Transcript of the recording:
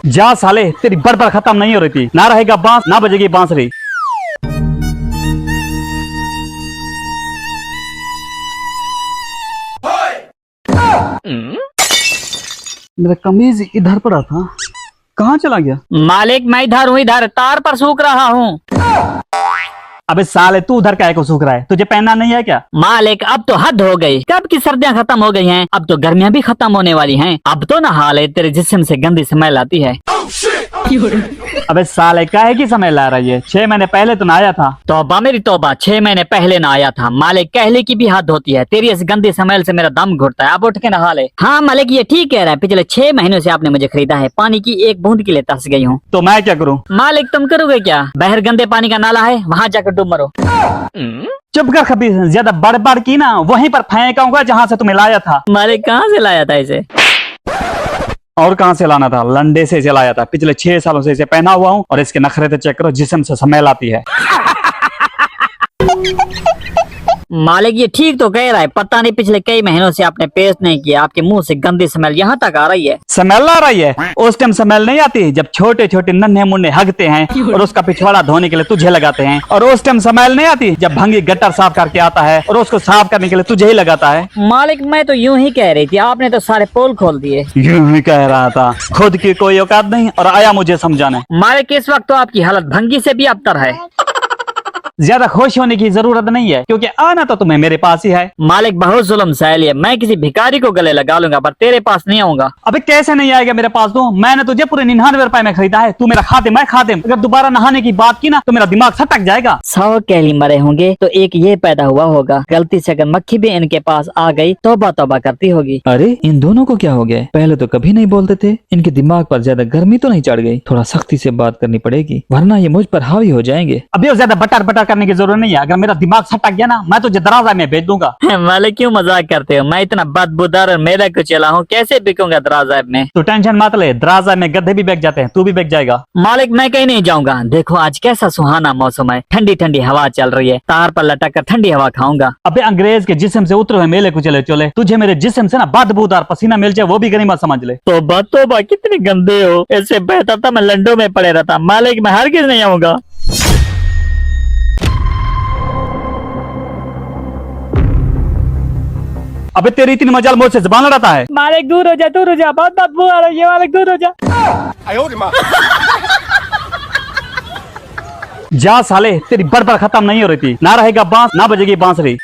जा साले, तेरी बड़बड़ खत्म नहीं हो रही थी। ना रहेगा बांस, ना बजेगी बांसुरी। मेरा कमीज इधर पड़ा था, कहाँ चला गया? मालिक मैं इधर हूँ, इधर तार पर सूख रहा हूँ। अबे साले, तू उधर काहे को सूख रहा है? तुझे पहनना नहीं है क्या? मालिक अब तो हद हो गई, कब की सर्दियाँ खत्म हो गई हैं, अब तो गर्मियाँ भी खत्म होने वाली हैं। अब तो ना हाल है, तेरे जिस्म से गंदी स्मेल आती है। अबे साले, काहे की समय ला रही है? 6 महीने पहले तो नहाया था। तौबा मेरी तौबा, 6 महीने पहले ना आया था। मालिक कहले की भी हद होती है, तेरी इस गंदी स्मेल से मेरा दम घुटता है। अब उठ के नहा ले। हाँ मालिक, ये ठीक कह रहा है, पिछले 6 महीनों से आपने मुझे खरीदा है, पानी की एक बूंद के लिए तरस गई हूँ। तो मैं क्या करूँ? मालिक तुम करोगे क्या? बाहर गंदे पानी का नाला है, वहाँ जाकर डूब मरो। चुप कर खबीस, ज्यादा बड़बड़ की ना वहीं पर फेंकाऊंगा जहाँ से तुम्हें लाया था। मालिक कहाँ से लाया था इसे? और कहाँ से लाना था? लंडे से इसे लाया था। पिछले 6 सालों से इसे पहना हुआ हूँ और इसके नखरे तो चेक करो, जिस्म से स्मेल आती है। मालिक ये ठीक तो कह रहा है, पता नहीं पिछले कई महीनों से आपने पेस्ट नहीं किया, आपके मुंह से गंदी स्मेल यहाँ तक आ रही है। स्मेल आ रही है? उस टाइम स्मेल नहीं आती जब छोटे छोटे नन्हे मुन्ने हगते हैं और उसका पिछवाड़ा धोने के लिए तुझे लगाते हैं। और उस टाइम स्मेल नहीं आती जब भंगी गटर साफ करके आता है और उसको साफ करने के लिए तुझे ही लगाता है। मालिक मैं तो यूं ही कह रही थी, आपने तो सारे पोल खोल दिए। यूं ही कह रहा था, खुद की कोई औकात नहीं और आया मुझे समझाने। मालिक इस वक्त तो आपकी हालत भंगी से भी अबतर है। ज्यादा खुश होने की जरूरत नहीं है, क्योंकि आना तो तुम्हें मेरे पास ही है। मालिक बहुत जुल्म सहली है, मैं किसी भिखारी को गले लगा लूंगा, पर तेरे पास नहीं आऊंगा। अबे कैसे नहीं आएगा मेरे पास? तो मैंने तुझे पूरे 99 रुपए में खरीदा है, तू मेरा खादिम, मैं खादिम। अगर दोबारा नहाने की बात की ना तो मेरा दिमाग सटक जाएगा। 100 कहली मरे होंगे तो एक ये पैदा हुआ होगा, गलती से अगर मक्खी भी इनके पास आ गई तौबा तौबा करती होगी। अरे इन दोनों को क्या हो गया? पहले तो कभी नहीं बोलते थे। इनके दिमाग पर ज्यादा गर्मी तो नहीं चढ़ गई? थोड़ा सख्ती से बात करनी पड़ेगी, वरना ये मुझ पर हावी हो जाएंगे। अभी ज्यादा बटर बटर करने की जरूरत नहीं है। अगर मेरा दिमाग सटक गया ना, मैं तुझे दराजा में भेज दूंगा। मालिक क्यों मजाक करते हो? मैं इतना बदबूदार और मेरा को चला हूँ, कैसे बिकूंगा दराजा में? तू टेंशन मत ले, दराजा में गधे भी बिक जाते हैं, तू भी बिक जाएगा। मालिक मैं कहीं नहीं जाऊंगा, देखो आज कैसा सुहाना मौसम है, ठंडी ठंडी हवा चल रही है, तार पर लटक कर ठंडी हवा खाऊंगा। अबे अंग्रेज के जिस्म से उतरे हुए मेले को चले चले, तुझे मेरे जिस्म से ना बदबूदार पसीना मिल जाए वो भी गनीमत समझ ले। तोबा कितने गंदे हो, इससे बेहतर था मैं लंडो में पड़े रहता। मालिक मैं हरगिज नहीं आऊंगा। अबे तेरी इतनी मजाल मुझसे जुबान लड़ाता है। मालिक दूर हो जा, बहुत बदबू आ रही है, मालिक दूर हो जा। जा साले, तेरी बड़बड़ खत्म नहीं हो रही थी। ना रहेगा बांस, ना बजेगी बांसुरी।